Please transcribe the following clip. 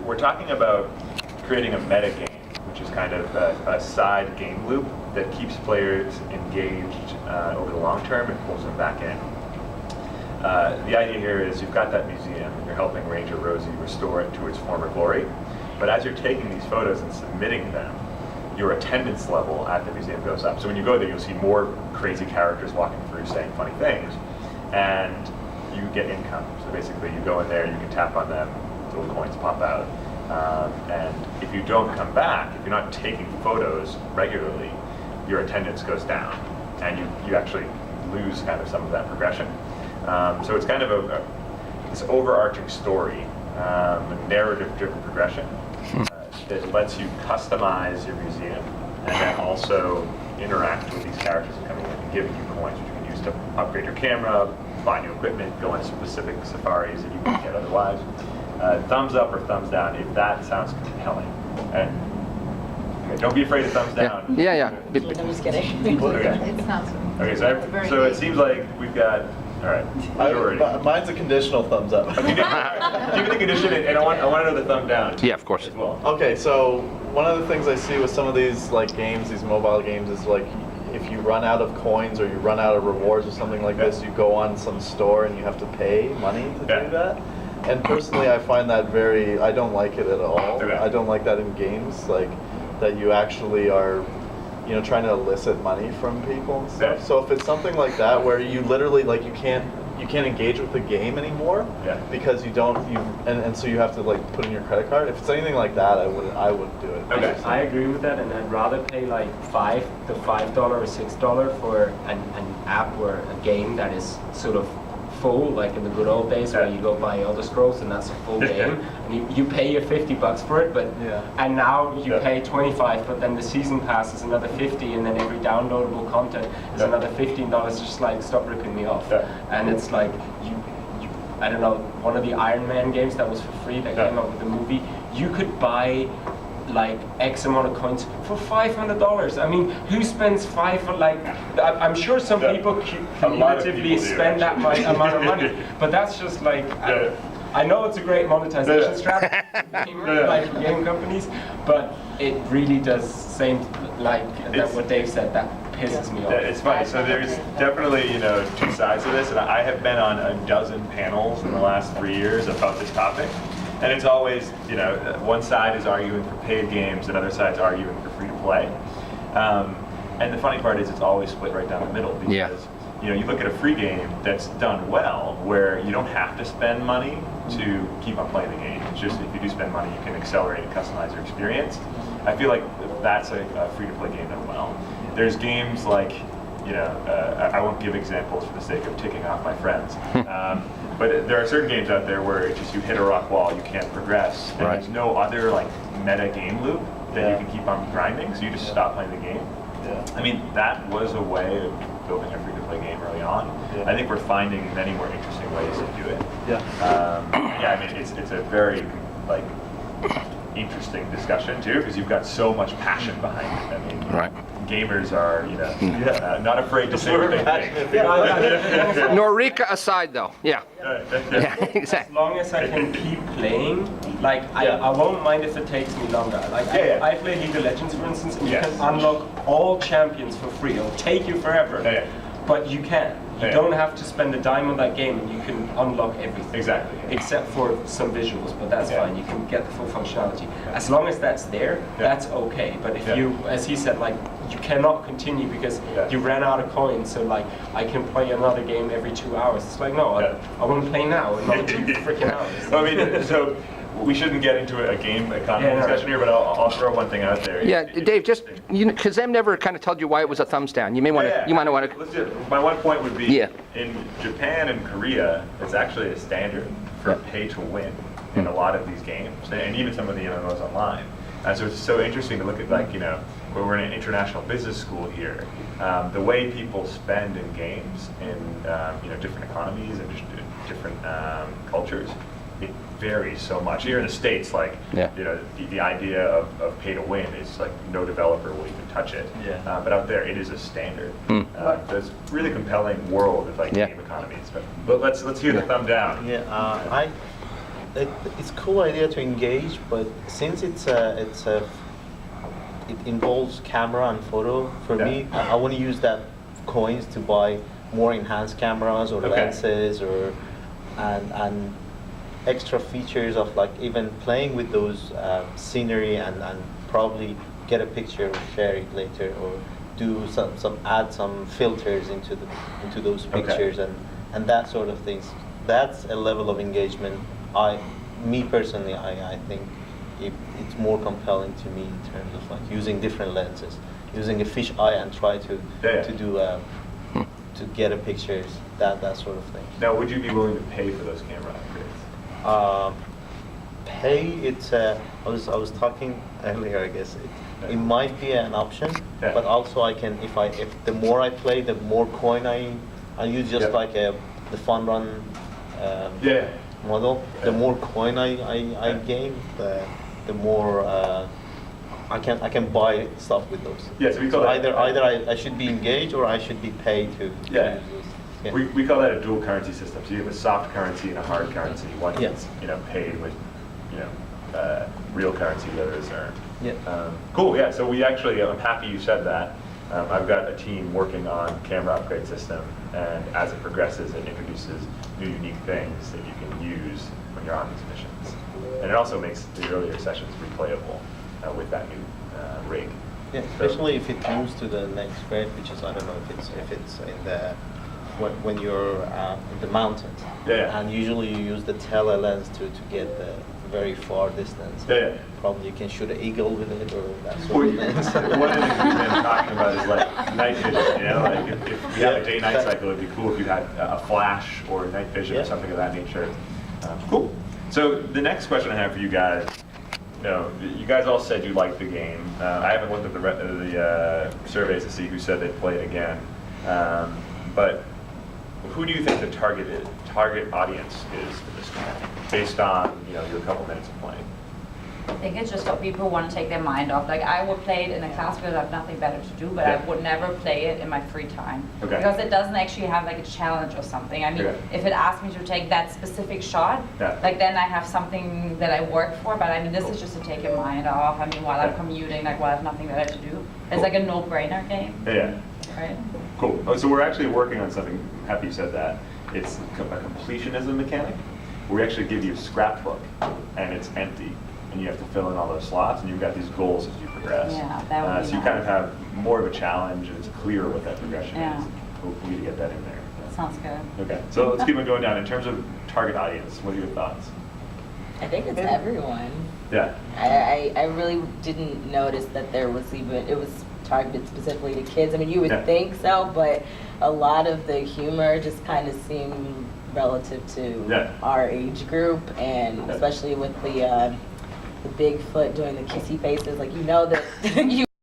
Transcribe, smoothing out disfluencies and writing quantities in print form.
we're talking about creating a meta game, which is kind of a side game loop that keeps players engaged over the long term and pulls them back in. The idea here is you've got that museum and you're helping Ranger Rosie restore it to its former glory, but as you're taking these photos and submitting them, your attendance level at the museum goes up. So when you go there, you'll see more crazy characters walking through saying funny things, and you get income. So basically you go in there, you can tap on them, little coins pop out. And if you don't come back, if you're not taking photos regularly, your attendance goes down, and you actually lose kind of some of that progression. So it's kind of this overarching story, a narrative-driven progression that lets you customize your museum and then also interact with these characters that are coming in and giving you coins, which you can use to upgrade your camera, buy new equipment, go on specific safaris that you wouldn't get otherwise. Thumbs up or thumbs down if that sounds compelling. And okay, don't be afraid of thumbs down. Yeah. I'm just kidding. Okay. It sounds Okay, so it seems like we've got, all right. Mine's a conditional thumbs up. Give me the condition, and I want to know the thumb down. Yeah, of course. As well. Okay, so one of the things I see with some of these like games, these mobile games, is like if you run out of coins or you run out of rewards or something like this, you go on some store and you have to pay money to do that. And personally, I find that I don't like it at all. Okay. I don't like that in games, like that you actually are, trying to elicit money from people and stuff. Yeah. So if it's something like that where you literally like you can't engage with the game anymore because and so you have to like put in your credit card. If it's anything like that, I wouldn't do it. Okay. I agree with that, and I'd rather pay like $5 or $6 for an app or a game that is sort of full, like in the good old days where you go buy Elder Scrolls and that's a full game, and you pay your $50 for it, but and now you pay $25, but then the season pass is another $50, and then every downloadable content is another $15. Just like, stop ripping me off. And it's like I don't know, one of the Iron Man games that was for free that came out with the movie, you could buy like X amount of coins for $500. I mean, who spends I'm sure some people cumulatively spend that amount of money, but that's just like, I know it's a great monetization strategy, like for game companies, but it really does seem like what Dave said, that pisses me off. It's funny. So there's definitely two sides to this, and I have been on a dozen panels in the last 3 years about this topic. And it's always, one side is arguing for paid games, and other side's arguing for free to play. And the funny part is it's always split right down the middle because, you look at a free game that's done well, where you don't have to spend money to keep on playing the game. It's just if you do spend money, you can accelerate and customize your experience. I feel like that's a free to play game done well. There's games like, I won't give examples for the sake of ticking off my friends. But there are certain games out there where it's just you hit a rock wall, you can't progress, and there's no other like meta game loop that you can keep on grinding, so you just stop playing the game. I mean, that was a way of building a free-to-play game early on. I think we're finding many more interesting ways to do it. I mean, it's a very like interesting discussion too, because you've got so much passion behind it. I mean, gamers are, not afraid to say what they think. Norika aside, though. Exactly. As long as I can keep playing, like I won't mind if it takes me longer. Like I play League of Legends, for instance, and you can unlock all champions for free. It'll take you forever, but you can. You don't have to spend a dime on that game, and you can unlock everything. Exactly. Except for some visuals, but that's fine. You can get the full functionality. As long as that's there, that's okay. But if you, as he said, like, you cannot continue because you ran out of coins, so like, I can play another game every 2 hours. It's like, no, I want to play now, another 2 freaking hours. I mean, so we shouldn't get into a game economy discussion here, but I'll throw one thing out there. Dave, just Kazem never kind of told you why it was a thumbs down. You may want to. You might want to. My one point would be in Japan and Korea, it's actually a standard for pay to win in a lot of these games, and even some of the MMOs online. So it's so interesting to look at, like, where we're in an international business school here, the way people spend in games in different economies and just different cultures. It varies so much. Here in the States, like, the idea of pay to win is like no developer will even touch it. But out there, it is a standard. So it's a really compelling world of like game economies. But let's hear the thumb down. it's a cool idea to engage, but since it involves camera and photo, for me, I want to use that coins to buy more enhanced cameras or lenses and extra features of like even playing with those scenery and probably get a picture or share it later or do add some filters into those pictures and that sort of things. That's a level of engagement me personally I think it's more compelling to me in terms of like using different lenses, using a fish eye and try to do to get a pictures, that sort of thing. Now, would you be willing to pay for those camera upgrades? Pay, it's I was talking earlier, I guess it might be an option, but also I can if the more I play, the more coin I use, just like the fun run model. The more coin I gain, the more I can buy stuff with those. Yeah, so we call that either I should be engaged or I should be paid to use those. Yeah. We call that a dual currency system. So you have a soft currency and a hard currency. One is paid with real currency, the other is earned. Yeah. Cool. Yeah. So I'm happy you said that. I've got a team working on camera upgrade system, and as it progresses, it introduces new unique things that you can use when you're on these missions. And it also makes the earlier sessions replayable with that new rig. Yeah, especially if it moves to the next grade, which is I don't know if it's in the when you're in the mountains. Yeah. And usually you use the tele lens to get the very far distance. Yeah. Probably you can shoot an eagle with it or that sort of thing. One of the things we've been talking about is like night vision. Like if you have a day-night cycle, it'd be cool if you had a flash or night vision or something of that nature. Cool. So the next question I have for you guys. You guys all said you liked the game. I haven't looked at the surveys to see who said they'd play it again. But who do you think the target audience is for this game, based on your couple minutes of playing? I think it's just for people who want to take their mind off. Like I would play it in a class because I have nothing better to do, but I would never play it in my free time. Okay. Because it doesn't actually have like a challenge or something. I mean, if it asks me to take that specific shot, like then I have something that I work for, but I mean, this is just to take your mind off. I mean, while I'm commuting, like while I have nothing better to do. It's like a no-brainer game. Yeah. Right? Cool. So we're actually working on something, I'm happy you said that. It's a completionism mechanic, where we actually give you a scrapbook, and it's empty. And you have to fill in all those slots, and you've got these goals as you progress. Yeah, that would be so you kind of have more of a challenge, and it's clear what that progression is. Hopefully to get that in there. Sounds good. Okay, so let's keep on going down. In terms of target audience, what are your thoughts? I think it's everyone. Yeah. I really didn't notice that it was targeted specifically to kids. I mean, you would think so, but a lot of the humor just kind of seemed relative to our age group, and especially with the Bigfoot doing the kissy faces, like that you